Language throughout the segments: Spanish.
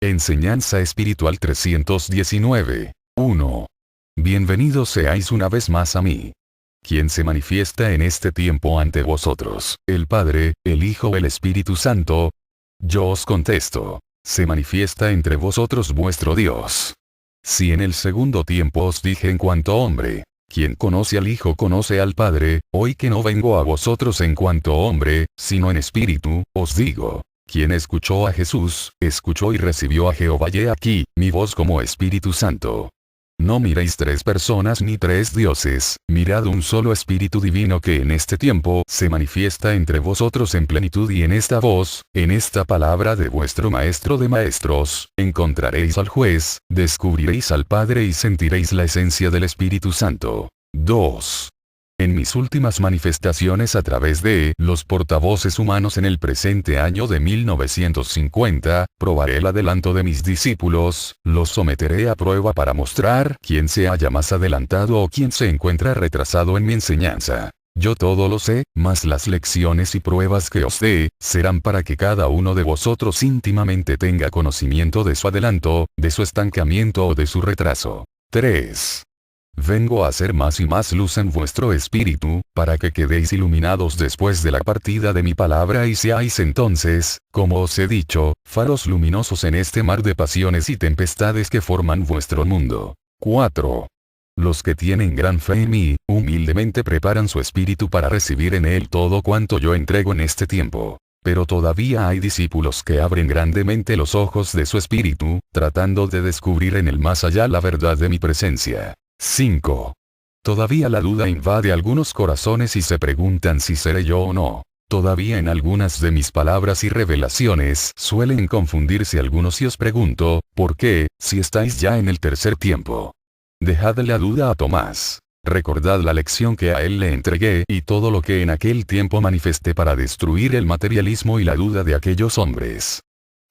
Enseñanza Espiritual 319. 1. Bienvenidos seáis una vez más a mí. ¿Quién se manifiesta en este tiempo ante vosotros? ¿El Padre, el Hijo o el Espíritu Santo? Yo os contesto, se manifiesta entre vosotros vuestro Dios. Si en el segundo tiempo os dije en cuanto hombre, quien conoce al Hijo conoce al Padre, hoy que no vengo a vosotros en cuanto hombre, sino en espíritu, os digo, quien escuchó a Jesús, escuchó y recibió a Jehová. He aquí, mi voz como Espíritu Santo. No miréis tres personas ni tres dioses, mirad un solo Espíritu Divino que en este tiempo se manifiesta entre vosotros en plenitud, y en esta voz, en esta palabra de vuestro Maestro de Maestros, encontraréis al juez, descubriréis al Padre y sentiréis la esencia del Espíritu Santo. 2. En mis últimas manifestaciones a través de los portavoces humanos en el presente año de 1950, probaré el adelanto de mis discípulos, los someteré a prueba para mostrar quién se halla más adelantado o quién se encuentra retrasado en mi enseñanza. Yo todo lo sé, mas las lecciones y pruebas que os dé, serán para que cada uno de vosotros íntimamente tenga conocimiento de su adelanto, de su estancamiento o de su retraso. 3. Vengo a hacer más y más luz en vuestro espíritu, para que quedéis iluminados después de la partida de mi palabra y seáis entonces, como os he dicho, faros luminosos en este mar de pasiones y tempestades que forman vuestro mundo. 4. Los que tienen gran fe en mí, humildemente preparan su espíritu para recibir en él todo cuanto yo entrego en este tiempo. Pero todavía hay discípulos que abren grandemente los ojos de su espíritu, tratando de descubrir en el más allá la verdad de mi presencia. 5. Todavía la duda invade algunos corazones y se preguntan si seré yo o no. Todavía en algunas de mis palabras y revelaciones suelen confundirse algunos y os pregunto, ¿por qué, si estáis ya en el tercer tiempo? Dejad la duda a Tomás. Recordad la lección que a él le entregué y todo lo que en aquel tiempo manifesté para destruir el materialismo y la duda de aquellos hombres.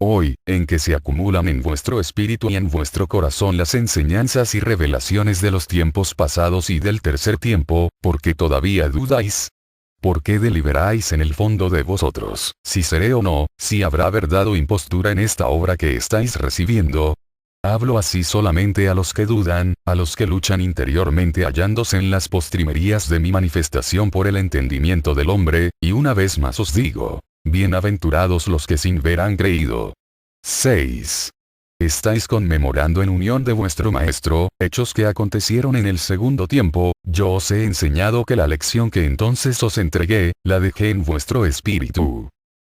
Hoy, en que se acumulan en vuestro espíritu y en vuestro corazón las enseñanzas y revelaciones de los tiempos pasados y del tercer tiempo, ¿por qué todavía dudáis? ¿Por qué deliberáis en el fondo de vosotros, si seré o no, si habrá verdad o impostura en esta obra que estáis recibiendo? Hablo así solamente a los que dudan, a los que luchan interiormente hallándose en las postrimerías de mi manifestación por el entendimiento del hombre, y una vez más os digo, bienaventurados los que sin ver han creído. 6. Estáis conmemorando en unión de vuestro Maestro, hechos que acontecieron en el segundo tiempo. Yo os he enseñado que la lección que entonces os entregué, la dejé en vuestro espíritu.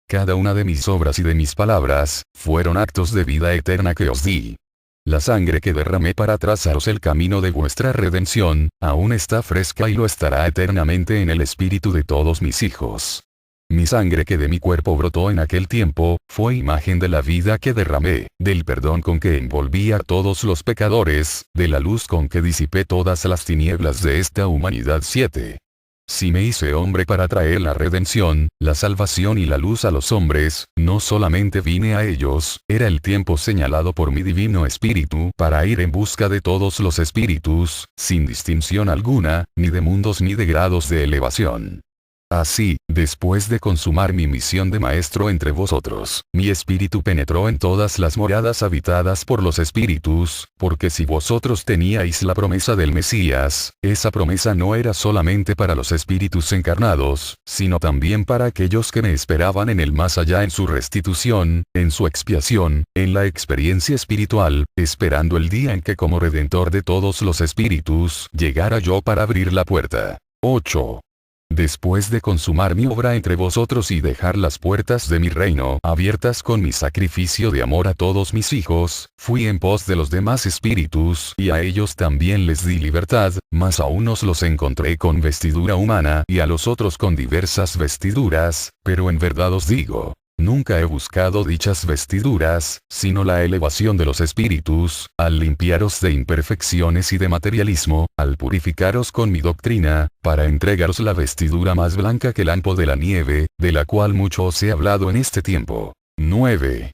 Cada una de mis obras y de mis palabras, fueron actos de vida eterna que os di. La sangre que derramé para trazaros el camino de vuestra redención, aún está fresca y lo estará eternamente en el espíritu de todos mis hijos. Mi sangre que de mi cuerpo brotó en aquel tiempo, fue imagen de la vida que derramé, del perdón con que envolví a todos los pecadores, de la luz con que disipé todas las tinieblas de esta humanidad. 7. Si me hice hombre para traer la redención, la salvación y la luz a los hombres, no solamente vine a ellos, era el tiempo señalado por mi divino espíritu para ir en busca de todos los espíritus, sin distinción alguna, ni de mundos ni de grados de elevación. Así, después de consumar mi misión de maestro entre vosotros, mi espíritu penetró en todas las moradas habitadas por los espíritus, porque si vosotros teníais la promesa del Mesías, esa promesa no era solamente para los espíritus encarnados, sino también para aquellos que me esperaban en el más allá, en su restitución, en su expiación, en la experiencia espiritual, esperando el día en que como redentor de todos los espíritus, llegara yo para abrir la puerta. 8. Después de consumar mi obra entre vosotros y dejar las puertas de mi reino abiertas con mi sacrificio de amor a todos mis hijos, fui en pos de los demás espíritus y a ellos también les di libertad, mas a unos los encontré con vestidura humana y a los otros con diversas vestiduras, pero en verdad os digo, nunca he buscado dichas vestiduras, sino la elevación de los espíritus, al limpiaros de imperfecciones y de materialismo, al purificaros con mi doctrina, para entregaros la vestidura más blanca que el ampo de la nieve, de la cual mucho os he hablado en este tiempo. 9.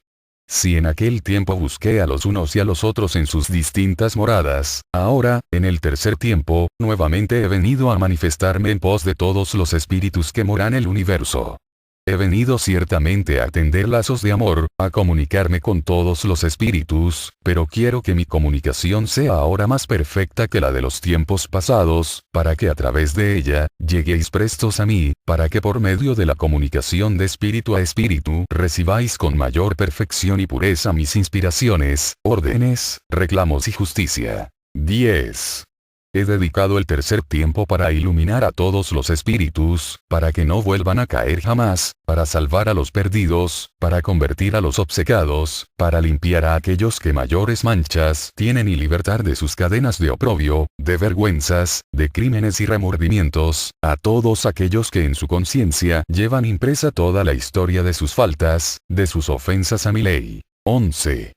Si en aquel tiempo busqué a los unos y a los otros en sus distintas moradas, ahora, en el tercer tiempo, nuevamente he venido a manifestarme en pos de todos los espíritus que moran en el universo. He venido ciertamente a tender lazos de amor, a comunicarme con todos los espíritus, pero quiero que mi comunicación sea ahora más perfecta que la de los tiempos pasados, para que a través de ella, lleguéis prestos a mí, para que por medio de la comunicación de espíritu a espíritu, recibáis con mayor perfección y pureza mis inspiraciones, órdenes, reclamos y justicia. 10. He dedicado el tercer tiempo para iluminar a todos los espíritus, para que no vuelvan a caer jamás, para salvar a los perdidos, para convertir a los obcecados, para limpiar a aquellos que mayores manchas tienen y libertar de sus cadenas de oprobio, de vergüenzas, de crímenes y remordimientos, a todos aquellos que en su conciencia llevan impresa toda la historia de sus faltas, de sus ofensas a mi ley. 11.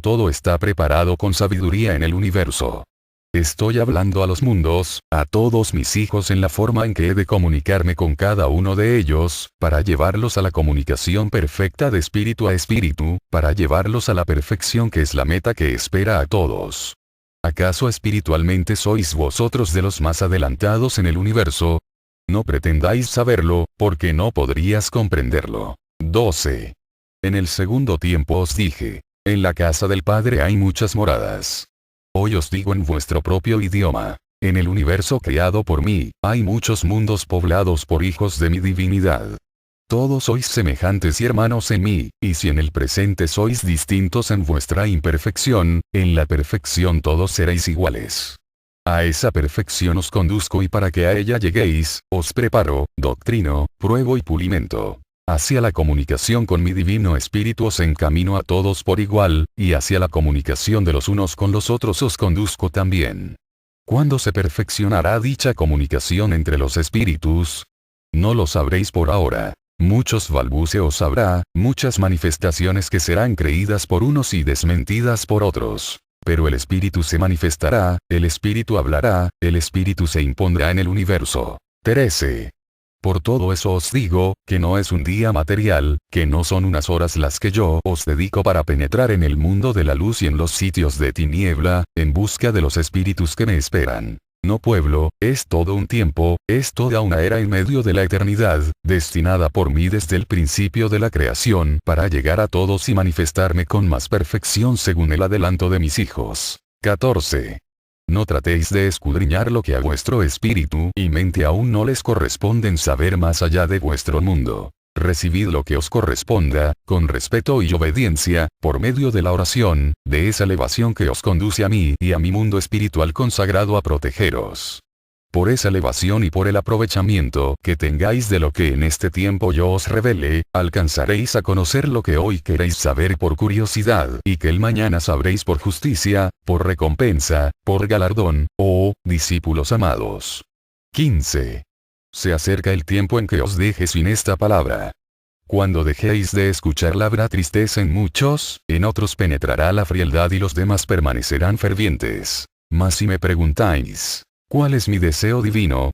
Todo está preparado con sabiduría en el universo. Estoy hablando a los mundos, a todos mis hijos en la forma en que he de comunicarme con cada uno de ellos, para llevarlos a la comunicación perfecta de espíritu a espíritu, para llevarlos a la perfección que es la meta que espera a todos. ¿Acaso espiritualmente sois vosotros de los más adelantados en el universo? No pretendáis saberlo, porque no podrías comprenderlo. 12. En el segundo tiempo os dije, en la casa del Padre hay muchas moradas. Hoy os digo en vuestro propio idioma. En el universo creado por mí, hay muchos mundos poblados por hijos de mi divinidad. Todos sois semejantes y hermanos en mí, y si en el presente sois distintos en vuestra imperfección, en la perfección todos seréis iguales. A esa perfección os conduzco y para que a ella lleguéis, os preparo, doctrino, pruebo y pulimento. Hacia la comunicación con mi divino espíritu os encamino a todos por igual, y hacia la comunicación de los unos con los otros os conduzco también. ¿Cuándo se perfeccionará dicha comunicación entre los espíritus? No lo sabréis por ahora. Muchos balbuceos habrá, muchas manifestaciones que serán creídas por unos y desmentidas por otros. Pero el espíritu se manifestará, el espíritu hablará, el espíritu se impondrá en el universo. 13. Por todo eso os digo, que no es un día material, que no son unas horas las que yo os dedico para penetrar en el mundo de la luz y en los sitios de tiniebla, en busca de los espíritus que me esperan. No pueblo, es todo un tiempo, es toda una era en medio de la eternidad, destinada por mí desde el principio de la creación para llegar a todos y manifestarme con más perfección según el adelanto de mis hijos. 14. No tratéis de escudriñar lo que a vuestro espíritu y mente aún no les corresponden saber más allá de vuestro mundo. Recibid lo que os corresponda, con respeto y obediencia, por medio de la oración, de esa elevación que os conduce a mí y a mi mundo espiritual consagrado a protegeros. Por esa elevación y por el aprovechamiento que tengáis de lo que en este tiempo yo os revele, alcanzaréis a conocer lo que hoy queréis saber por curiosidad y que el mañana sabréis por justicia, por recompensa, por galardón, oh, discípulos amados. 15. Se acerca el tiempo en que os deje sin esta palabra. Cuando dejéis de escucharla habrá tristeza en muchos, en otros penetrará la frialdad y los demás permanecerán fervientes. Mas si me preguntáis, ¿cuál es mi deseo divino?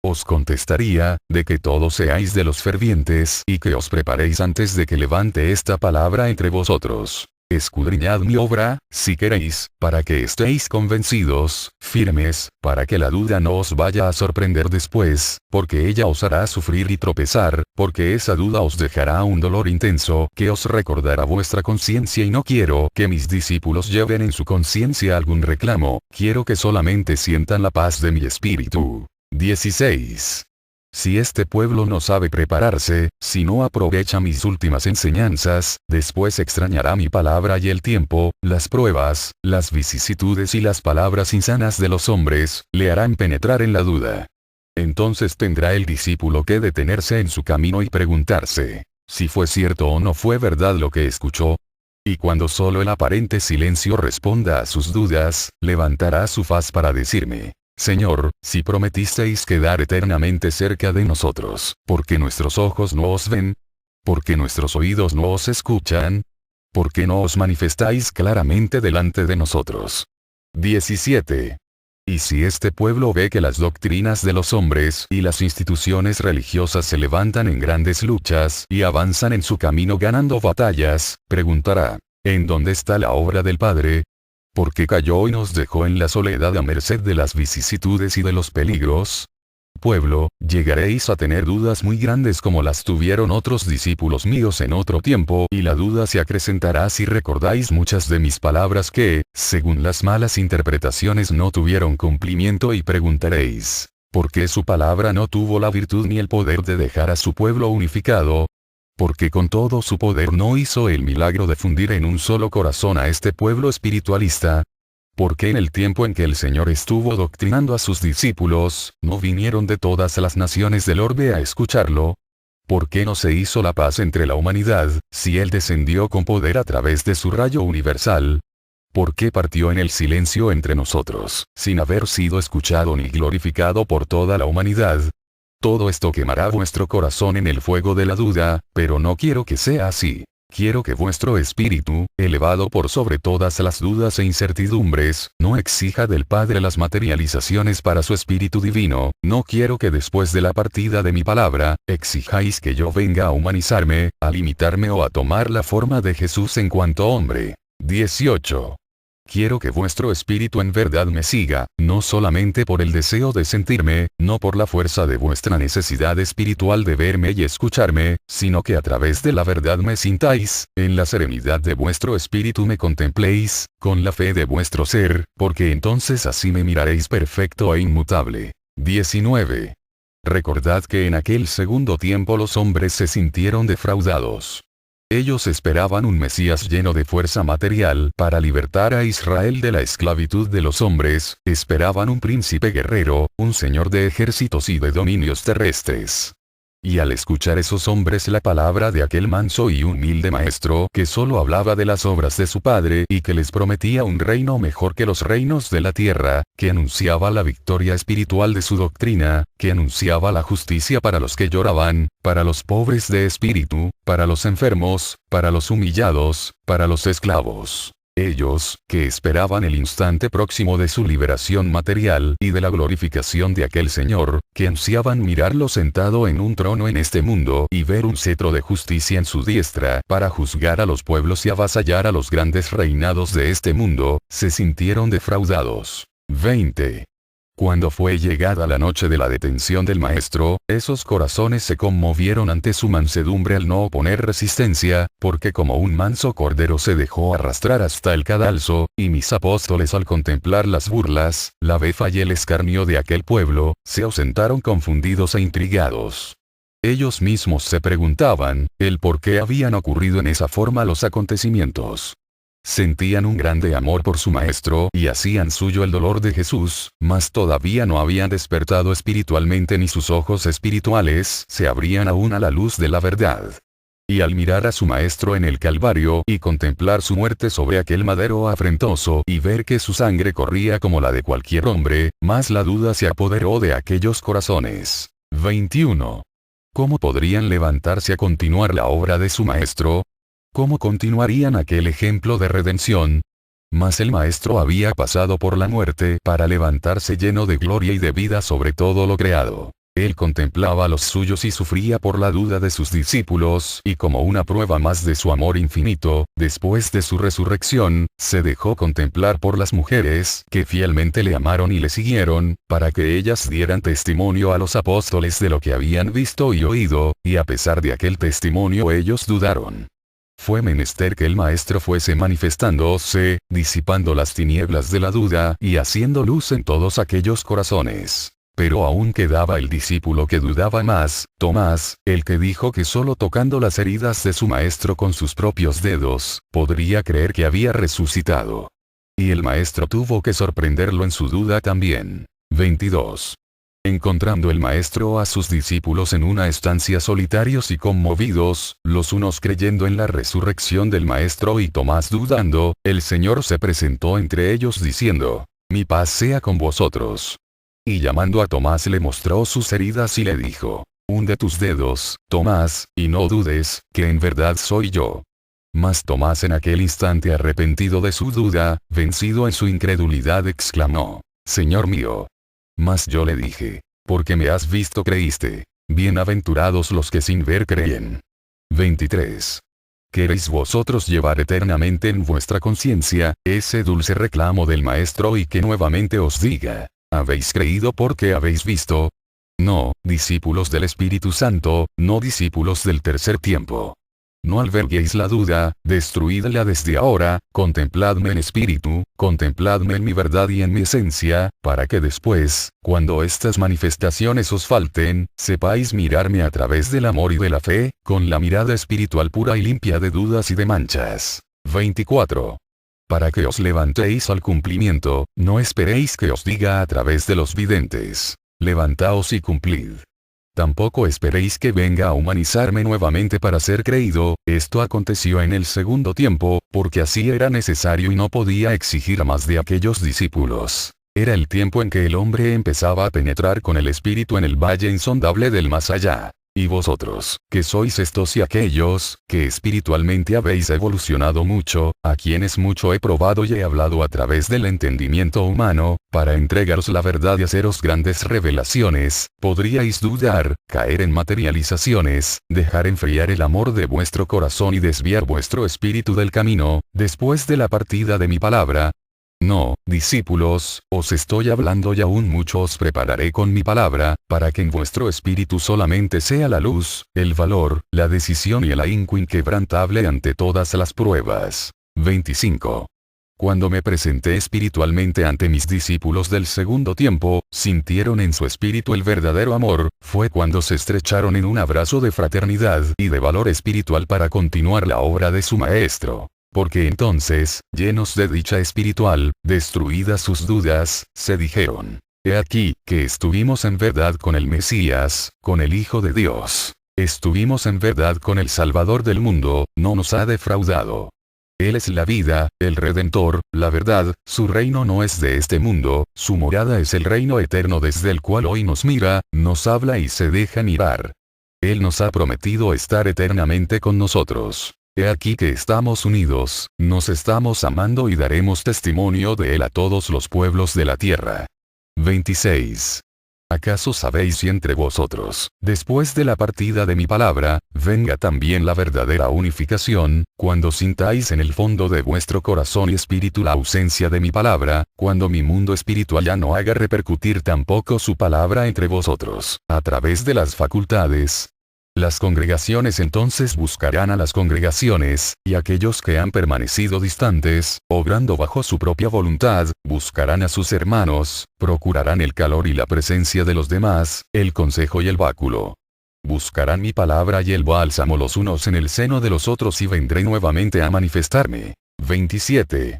Os contestaría, de que todos seáis de los fervientes y que os preparéis antes de que levante esta palabra entre vosotros. Escudriñad mi obra, si queréis, para que estéis convencidos, firmes, para que la duda no os vaya a sorprender después, porque ella os hará sufrir y tropezar, porque esa duda os dejará un dolor intenso que os recordará vuestra conciencia y no quiero que mis discípulos lleven en su conciencia algún reclamo, quiero que solamente sientan la paz de mi espíritu. 16. Si este pueblo no sabe prepararse, si no aprovecha mis últimas enseñanzas, después extrañará mi palabra y el tiempo, las pruebas, las vicisitudes y las palabras insanas de los hombres, le harán penetrar en la duda. Entonces tendrá el discípulo que detenerse en su camino y preguntarse, si fue cierto o no fue verdad lo que escuchó. Y cuando solo el aparente silencio responda a sus dudas, levantará su faz para decirme, Señor, si prometisteis quedar eternamente cerca de nosotros, ¿por qué nuestros ojos no os ven? ¿Por qué nuestros oídos no os escuchan? ¿Por qué no os manifestáis claramente delante de nosotros? 17. Y si este pueblo ve que las doctrinas de los hombres y las instituciones religiosas se levantan en grandes luchas y avanzan en su camino ganando batallas, preguntará, ¿en dónde está la obra del Padre? ¿Por qué cayó y nos dejó en la soledad a merced de las vicisitudes y de los peligros? pueblo, llegaréis a tener dudas muy grandes como las tuvieron otros discípulos míos en otro tiempo, y la duda se acrecentará si recordáis muchas de mis palabras que, según las malas interpretaciones no tuvieron cumplimiento, y preguntaréis, ¿por qué su palabra no tuvo la virtud ni el poder de dejar a su pueblo unificado? Porque con todo su poder no hizo el milagro de fundir en un solo corazón a este pueblo espiritualista. Porque en el tiempo en que el Señor estuvo doctrinando a sus discípulos, no vinieron de todas las naciones del orbe a escucharlo. ¿Por qué no se hizo la paz entre la humanidad, si Él descendió con poder a través de su rayo universal? ¿Por qué partió en el silencio entre nosotros, sin haber sido escuchado ni glorificado por toda la humanidad? Todo esto quemará vuestro corazón en el fuego de la duda, pero no quiero que sea así. Quiero que vuestro espíritu, elevado por sobre todas las dudas e incertidumbres, no exija del Padre las materializaciones para su espíritu divino. No quiero que después de la partida de mi palabra, exijáis que yo venga a humanizarme, a limitarme o a tomar la forma de Jesús en cuanto hombre. 18. Quiero que vuestro espíritu en verdad me siga, no solamente por el deseo de sentirme, no por la fuerza de vuestra necesidad espiritual de verme y escucharme, sino que a través de la verdad me sintáis, en la serenidad de vuestro espíritu me contempléis, con la fe de vuestro ser, porque entonces así me miraréis perfecto e inmutable. 19. Recordad que en aquel segundo tiempo los hombres se sintieron defraudados. Ellos esperaban un Mesías lleno de fuerza material para libertar a Israel de la esclavitud de los hombres, esperaban un príncipe guerrero, un señor de ejércitos y de dominios terrestres. Y al escuchar esos hombres la palabra de aquel manso y humilde maestro que solo hablaba de las obras de su padre y que les prometía un reino mejor que los reinos de la tierra, que anunciaba la victoria espiritual de su doctrina, que anunciaba la justicia para los que lloraban, para los pobres de espíritu, para los enfermos, para los humillados, para los esclavos. Ellos, que esperaban el instante próximo de su liberación material y de la glorificación de aquel Señor, que ansiaban mirarlo sentado en un trono en este mundo y ver un cetro de justicia en su diestra para juzgar a los pueblos y avasallar a los grandes reinados de este mundo, se sintieron defraudados. 20. Cuando fue llegada la noche de la detención del maestro, esos corazones se conmovieron ante su mansedumbre al no oponer resistencia, porque como un manso cordero se dejó arrastrar hasta el cadalso, y mis apóstoles al contemplar las burlas, la befa y el escarnio de aquel pueblo, se ausentaron confundidos e intrigados. Ellos mismos se preguntaban, el por qué habían ocurrido en esa forma los acontecimientos. Sentían un grande amor por su maestro y hacían suyo el dolor de Jesús, mas todavía no habían despertado espiritualmente ni sus ojos espirituales se abrían aún a la luz de la verdad. Y al mirar a su maestro en el Calvario y contemplar su muerte sobre aquel madero afrentoso y ver que su sangre corría como la de cualquier hombre, más la duda se apoderó de aquellos corazones. 21. ¿Cómo podrían levantarse a continuar la obra de su maestro? ¿Cómo continuarían aquel ejemplo de redención? Mas el Maestro había pasado por la muerte para levantarse lleno de gloria y de vida sobre todo lo creado. Él contemplaba a los suyos y sufría por la duda de sus discípulos, y como una prueba más de su amor infinito, después de su resurrección, se dejó contemplar por las mujeres que fielmente le amaron y le siguieron, para que ellas dieran testimonio a los apóstoles de lo que habían visto y oído, y a pesar de aquel testimonio ellos dudaron. Fue menester que el Maestro fuese manifestándose, disipando las tinieblas de la duda y haciendo luz en todos aquellos corazones. Pero aún quedaba el discípulo que dudaba más, Tomás, el que dijo que solo tocando las heridas de su Maestro con sus propios dedos, podría creer que había resucitado. Y el Maestro tuvo que sorprenderlo en su duda también. 22. Encontrando el Maestro a sus discípulos en una estancia solitarios y conmovidos, los unos creyendo en la resurrección del Maestro y Tomás dudando, el Señor se presentó entre ellos diciendo, «Mi paz sea con vosotros». Y llamando a Tomás le mostró sus heridas y le dijo, «Hunde tus dedos, Tomás, y no dudes, que en verdad soy yo». Mas Tomás en aquel instante arrepentido de su duda, vencido en su incredulidad exclamó, «Señor mío». Mas yo le dije, porque me has visto creíste. Bienaventurados los que sin ver creen. 23. ¿Queréis vosotros llevar eternamente en vuestra conciencia ese dulce reclamo del Maestro y que nuevamente os diga, habéis creído porque habéis visto? No, discípulos del Espíritu Santo, no discípulos del tercer tiempo. No alberguéis la duda, destruídla desde ahora, contempladme en espíritu, contempladme en mi verdad y en mi esencia, para que después, cuando estas manifestaciones os falten, sepáis mirarme a través del amor y de la fe, con la mirada espiritual pura y limpia de dudas y de manchas. 24. Para que os levantéis al cumplimiento, no esperéis que os diga a través de los videntes. Levantaos y cumplid. Tampoco esperéis que venga a humanizarme nuevamente para ser creído, esto aconteció en el segundo tiempo, porque así era necesario y no podía exigir más de aquellos discípulos. Era el tiempo en que el hombre empezaba a penetrar con el espíritu en el valle insondable del más allá. Y vosotros, que sois estos y aquellos, que espiritualmente habéis evolucionado mucho, a quienes mucho he probado y he hablado a través del entendimiento humano, para entregaros la verdad y haceros grandes revelaciones, podríais dudar, caer en materializaciones, dejar enfriar el amor de vuestro corazón y desviar vuestro espíritu del camino, después de la partida de mi palabra. No, discípulos, os estoy hablando y aún mucho os prepararé con mi palabra, para que en vuestro espíritu solamente sea la luz, el valor, la decisión y el ahínco inquebrantable ante todas las pruebas. 25. Cuando me presenté espiritualmente ante mis discípulos del segundo tiempo, sintieron en su espíritu el verdadero amor, fue cuando se estrecharon en un abrazo de fraternidad y de valor espiritual para continuar la obra de su maestro. Porque entonces, llenos de dicha espiritual, destruidas sus dudas, se dijeron: He aquí, que estuvimos en verdad con el Mesías, con el Hijo de Dios. Estuvimos en verdad con el Salvador del mundo, no nos ha defraudado. Él es la vida, el Redentor, la verdad, su reino no es de este mundo, su morada es el reino eterno desde el cual hoy nos mira, nos habla y se deja mirar. Él nos ha prometido estar eternamente con nosotros. He aquí que estamos unidos, nos estamos amando y daremos testimonio de él a todos los pueblos de la tierra. 26. ¿Acaso sabéis si entre vosotros, después de la partida de mi palabra, venga también la verdadera unificación, cuando sintáis en el fondo de vuestro corazón y espíritu la ausencia de mi palabra, cuando mi mundo espiritual ya no haga repercutir tampoco su palabra entre vosotros, a través de las facultades? Las congregaciones entonces buscarán a las congregaciones, y aquellos que han permanecido distantes, obrando bajo su propia voluntad, buscarán a sus hermanos, procurarán el calor y la presencia de los demás, el consejo y el báculo. Buscarán mi palabra y el bálsamo los unos en el seno de los otros y vendré nuevamente a manifestarme. 27.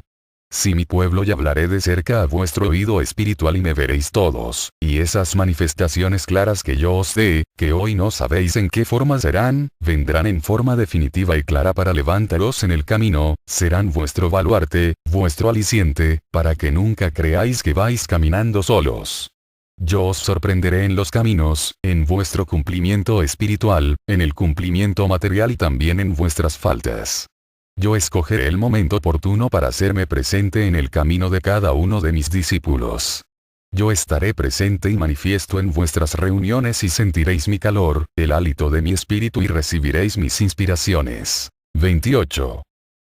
Si mi pueblo y hablaré de cerca a vuestro oído espiritual y me veréis todos, y esas manifestaciones claras que yo os dé, que hoy no sabéis en qué forma serán, vendrán en forma definitiva y clara para levantaros en el camino, serán vuestro baluarte, vuestro aliciente, para que nunca creáis que vais caminando solos. Yo os sorprenderé en los caminos, en vuestro cumplimiento espiritual, en el cumplimiento material y también en vuestras faltas. Yo escogeré el momento oportuno para hacerme presente en el camino de cada uno de mis discípulos. Yo estaré presente y manifiesto en vuestras reuniones y sentiréis mi calor, el hálito de mi espíritu y recibiréis mis inspiraciones. 28.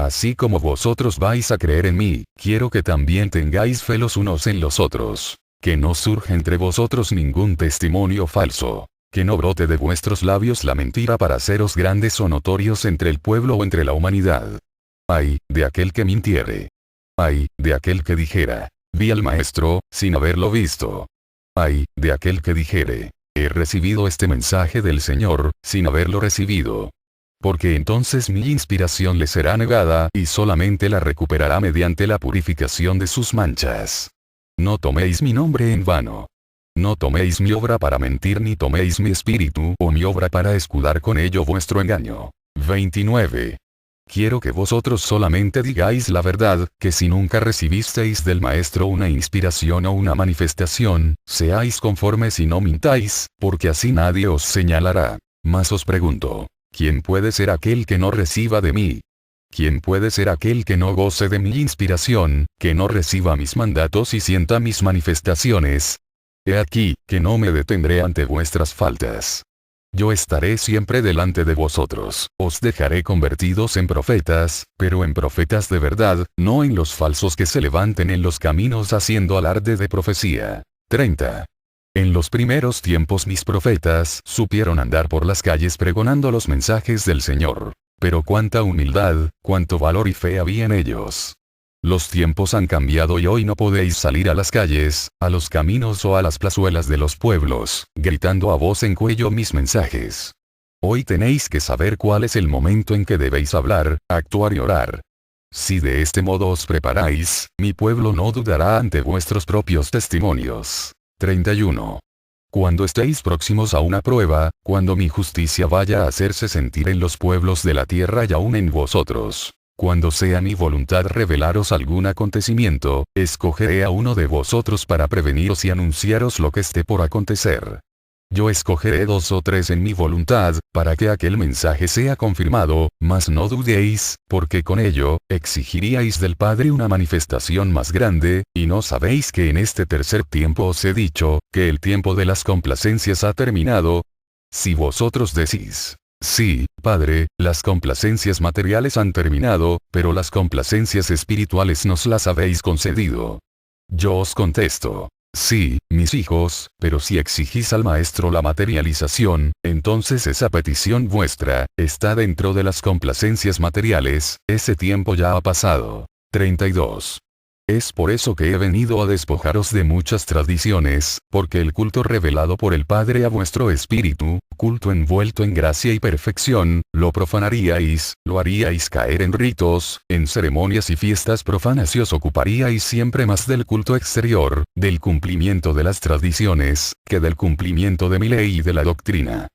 Así como vosotros vais a creer en mí, quiero que también tengáis fe los unos en los otros. Que no surja entre vosotros ningún testimonio falso. Que no brote de vuestros labios la mentira para haceros grandes o notorios entre el pueblo o entre la humanidad. Ay, de aquel que mintiere. Ay, de aquel que dijera: vi al Maestro, sin haberlo visto. Ay, de aquel que dijere: he recibido este mensaje del Señor, sin haberlo recibido. Porque entonces mi inspiración le será negada y solamente la recuperará mediante la purificación de sus manchas. No toméis mi nombre en vano. No toméis mi obra para mentir ni toméis mi espíritu o mi obra para escudar con ello vuestro engaño. 29. Quiero que vosotros solamente digáis la verdad, que si nunca recibisteis del Maestro una inspiración o una manifestación, seáis conformes y no mintáis, porque así nadie os señalará. Mas os pregunto, ¿quién puede ser aquel que no reciba de mí? ¿Quién puede ser aquel que no goce de mi inspiración, que no reciba mis mandatos y sienta mis manifestaciones? He aquí, que no me detendré ante vuestras faltas. Yo estaré siempre delante de vosotros, os dejaré convertidos en profetas, pero en profetas de verdad, no en los falsos que se levanten en los caminos haciendo alarde de profecía. 30. En los primeros tiempos mis profetas supieron andar por las calles pregonando los mensajes del Señor. Pero cuánta humildad, cuánto valor y fe había en ellos. Los tiempos han cambiado y hoy no podéis salir a las calles, a los caminos o a las plazuelas de los pueblos, gritando a voz en cuello mis mensajes. Hoy tenéis que saber cuál es el momento en que debéis hablar, actuar y orar. Si de este modo os preparáis, mi pueblo no dudará ante vuestros propios testimonios. 31. Cuando estéis próximos a una prueba, cuando mi justicia vaya a hacerse sentir en los pueblos de la tierra y aún en vosotros, cuando sea mi voluntad revelaros algún acontecimiento, escogeré a uno de vosotros para preveniros y anunciaros lo que esté por acontecer. Yo escogeré 2 o 3 en mi voluntad, para que aquel mensaje sea confirmado, mas no dudéis, porque con ello, exigiríais del Padre una manifestación más grande, y no sabéis que en este tercer tiempo os he dicho, que el tiempo de las complacencias ha terminado. Si vosotros decís, sí, Padre, las complacencias materiales han terminado, pero las complacencias espirituales nos las habéis concedido. Yo os contesto. Sí, mis hijos, pero si exigís al Maestro la materialización, entonces esa petición vuestra, está dentro de las complacencias materiales, ese tiempo ya ha pasado. 32. Es por eso que he venido a despojaros de muchas tradiciones, porque el culto revelado por el Padre a vuestro espíritu, culto envuelto en gracia y perfección, lo profanaríais, lo haríais caer en ritos, en ceremonias y fiestas profanas y os ocuparíais siempre más del culto exterior, del cumplimiento de las tradiciones, que del cumplimiento de mi ley y de la doctrina.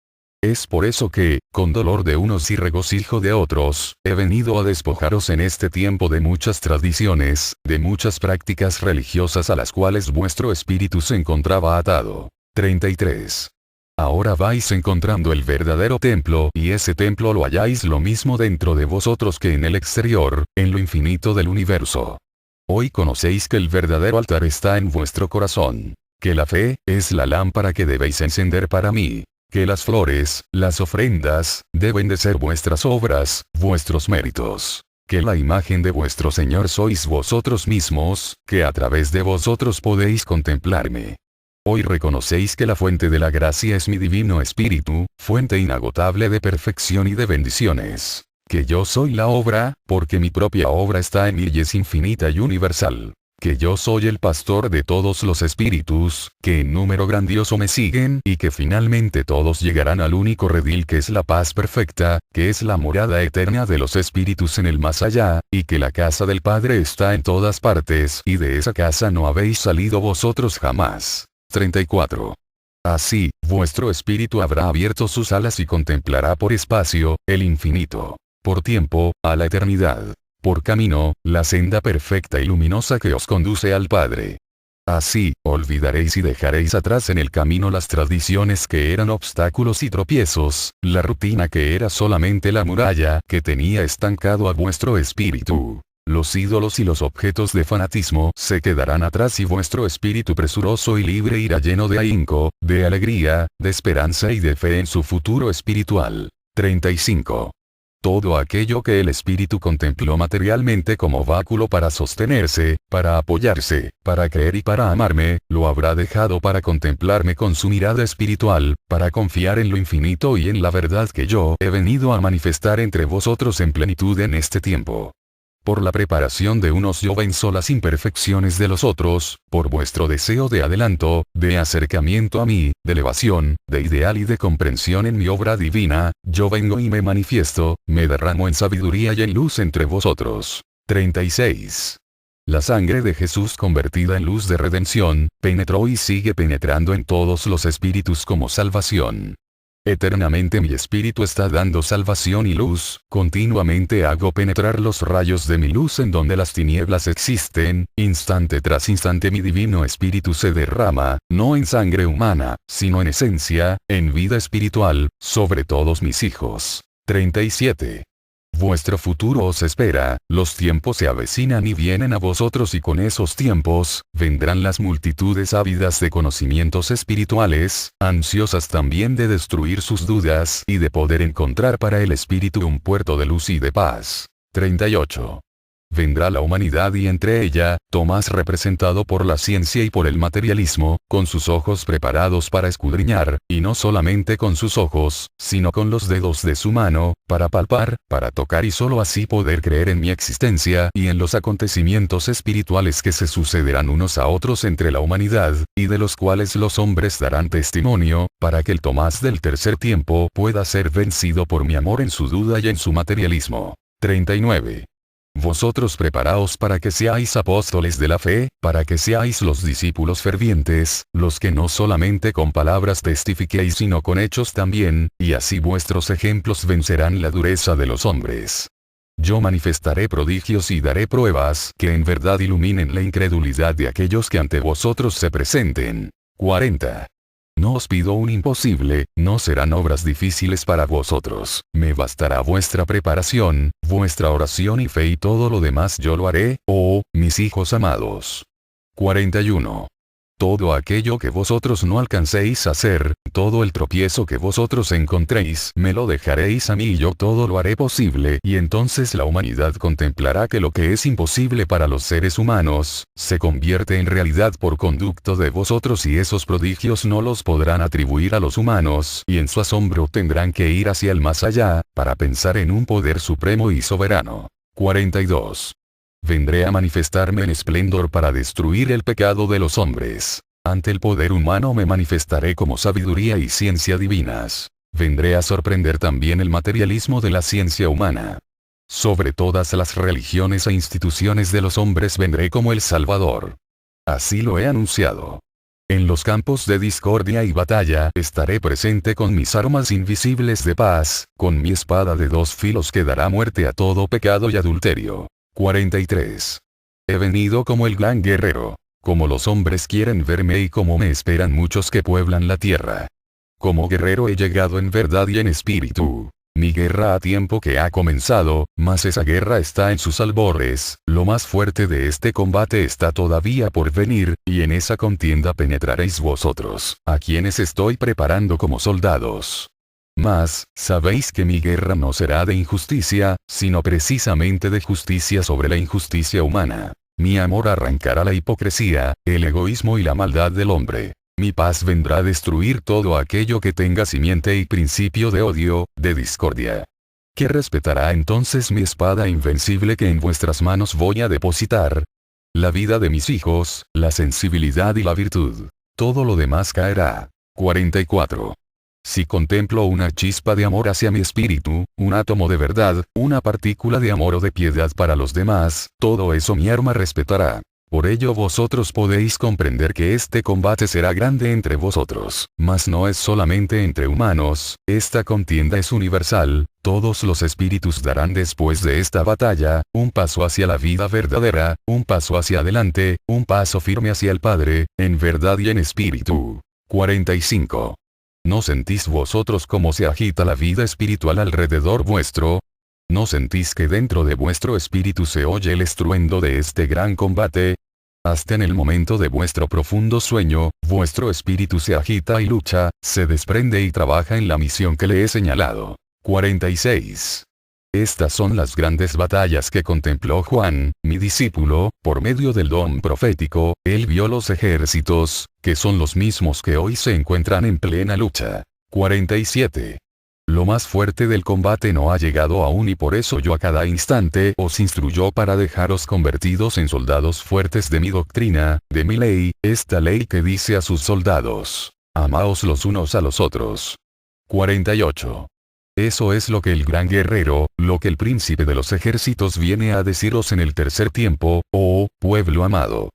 Es por eso que, con dolor de unos y regocijo de otros, he venido a despojaros en este tiempo de muchas tradiciones, de muchas prácticas religiosas a las cuales vuestro espíritu se encontraba atado. 33. Ahora vais encontrando el verdadero templo y ese templo lo halláis lo mismo dentro de vosotros que en el exterior, en lo infinito del universo. Hoy conocéis que el verdadero altar está en vuestro corazón, que la fe es la lámpara que debéis encender para mí. Que las flores, las ofrendas, deben de ser vuestras obras, vuestros méritos. Que la imagen de vuestro Señor sois vosotros mismos, que a través de vosotros podéis contemplarme. Hoy reconocéis que la fuente de la gracia es mi divino espíritu, fuente inagotable de perfección y de bendiciones. Que yo soy la obra, porque mi propia obra está en mí y es infinita y universal. Que yo soy el pastor de todos los espíritus, que en número grandioso me siguen y que finalmente todos llegarán al único redil que es la paz perfecta, que es la morada eterna de los espíritus en el más allá, y que la casa del Padre está en todas partes y de esa casa no habéis salido vosotros jamás. 34. Así, vuestro espíritu habrá abierto sus alas y contemplará por espacio, el infinito. Por tiempo, a la eternidad. Por camino, la senda perfecta y luminosa que os conduce al Padre. Así, olvidaréis y dejaréis atrás en el camino las tradiciones que eran obstáculos y tropiezos, la rutina que era solamente la muralla que tenía estancado a vuestro espíritu. Los ídolos y los objetos de fanatismo se quedarán atrás y vuestro espíritu presuroso y libre irá lleno de ahínco, de alegría, de esperanza y de fe en su futuro espiritual. 35. Todo aquello que el espíritu contempló materialmente como báculo para sostenerse, para apoyarse, para creer y para amarme, lo habrá dejado para contemplarme con su mirada espiritual, para confiar en lo infinito y en la verdad que yo he venido a manifestar entre vosotros en plenitud en este tiempo. Por la preparación de unos yo venzo las imperfecciones de los otros, por vuestro deseo de adelanto, de acercamiento a mí, de elevación, de ideal y de comprensión en mi obra divina, yo vengo y me manifiesto, me derramo en sabiduría y en luz entre vosotros. 36. La sangre de Jesús convertida en luz de redención, penetró y sigue penetrando en todos los espíritus como salvación. Eternamente mi espíritu está dando salvación y luz, continuamente hago penetrar los rayos de mi luz en donde las tinieblas existen, instante tras instante mi divino espíritu se derrama, no en sangre humana, sino en esencia, en vida espiritual, sobre todos mis hijos. 37. Vuestro futuro os espera, los tiempos se avecinan y vienen a vosotros y con esos tiempos, vendrán las multitudes ávidas de conocimientos espirituales, ansiosas también de destruir sus dudas y de poder encontrar para el espíritu un puerto de luz y de paz. 38. vendrá la humanidad y entre ella, Tomás representado por la ciencia y por el materialismo, con sus ojos preparados para escudriñar, y no solamente con sus ojos, sino con los dedos de su mano, para palpar, para tocar y sólo así poder creer en mi existencia y en los acontecimientos espirituales que se sucederán unos a otros entre la humanidad, y de los cuales los hombres darán testimonio, para que el Tomás del tercer tiempo pueda ser vencido por mi amor en su duda y en su materialismo. 39. Vosotros preparaos para que seáis apóstoles de la fe, para que seáis los discípulos fervientes, los que no solamente con palabras testifiquéis sino con hechos también, y así vuestros ejemplos vencerán la dureza de los hombres. Yo manifestaré prodigios y daré pruebas que en verdad iluminen la incredulidad de aquellos que ante vosotros se presenten. 40. No os pido un imposible, no serán obras difíciles para vosotros, me bastará vuestra preparación, vuestra oración y fe y todo lo demás yo lo haré, oh, mis hijos amados. 41. Todo aquello que vosotros no alcancéis a hacer, todo el tropiezo que vosotros encontréis, me lo dejaréis a mí y yo todo lo haré posible, y entonces la humanidad contemplará que lo que es imposible para los seres humanos, se convierte en realidad por conducto de vosotros y esos prodigios no los podrán atribuir a los humanos, y en su asombro tendrán que ir hacia el más allá, para pensar en un poder supremo y soberano. 42. Vendré a manifestarme en esplendor para destruir el pecado de los hombres. Ante el poder humano me manifestaré como sabiduría y ciencia divinas. Vendré a sorprender también el materialismo de la ciencia humana. Sobre todas las religiones e instituciones de los hombres vendré como el Salvador. Así lo he anunciado. En los campos de discordia y batalla estaré presente con mis armas invisibles de paz, con mi espada de dos filos que dará muerte a todo pecado y adulterio. 43. He venido como el gran guerrero, como los hombres quieren verme y como me esperan muchos que pueblan la tierra. Como guerrero he llegado en verdad y en espíritu. Mi guerra a tiempo que ha comenzado, mas esa guerra está en sus albores, lo más fuerte de este combate está todavía por venir, y en esa contienda penetraréis vosotros, a quienes estoy preparando como soldados. Mas, sabéis que mi guerra no será de injusticia, sino precisamente de justicia sobre la injusticia humana. Mi amor arrancará la hipocresía, el egoísmo y la maldad del hombre. Mi paz vendrá a destruir todo aquello que tenga simiente y principio de odio, de discordia. ¿Qué respetará entonces mi espada invencible que en vuestras manos voy a depositar? La vida de mis hijos, la sensibilidad y la virtud. Todo lo demás caerá. 44. Si contemplo una chispa de amor hacia mi espíritu, un átomo de verdad, una partícula de amor o de piedad para los demás, todo eso mi alma respetará. Por ello vosotros podéis comprender que este combate será grande entre vosotros, mas no es solamente entre humanos, esta contienda es universal, todos los espíritus darán después de esta batalla, un paso hacia la vida verdadera, un paso hacia adelante, un paso firme hacia el Padre, en verdad y en espíritu. 45. ¿No sentís vosotros cómo se agita la vida espiritual alrededor vuestro? ¿No sentís que dentro de vuestro espíritu se oye el estruendo de este gran combate? Hasta en el momento de vuestro profundo sueño, vuestro espíritu se agita y lucha, se desprende y trabaja en la misión que le he señalado. 46. Estas son las grandes batallas que contempló Juan, mi discípulo, por medio del don profético, él vio los ejércitos, que son los mismos que hoy se encuentran en plena lucha. 47. Lo más fuerte del combate no ha llegado aún y por eso yo a cada instante os instruyo para dejaros convertidos en soldados fuertes de mi doctrina, de mi ley, esta ley que dice a sus soldados, amaos los unos a los otros. 48. Eso es lo que el gran guerrero, lo que el príncipe de los ejércitos viene a deciros en el tercer tiempo, oh, pueblo amado.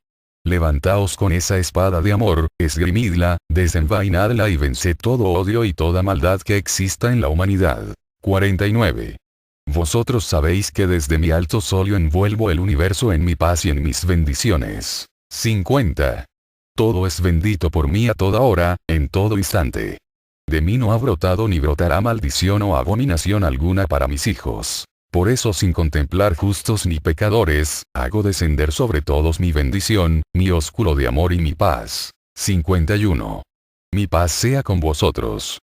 Levantaos con esa espada de amor, esgrimidla, desenvainadla y venced todo odio y toda maldad que exista en la humanidad. 49. Vosotros sabéis que desde mi alto solio envuelvo el universo en mi paz y en mis bendiciones. 50. Todo es bendito por mí a toda hora, en todo instante. De mí no ha brotado ni brotará maldición o abominación alguna para mis hijos. Por eso sin contemplar justos ni pecadores, hago descender sobre todos mi bendición, mi ósculo de amor y mi paz. 51. Mi paz sea con vosotros.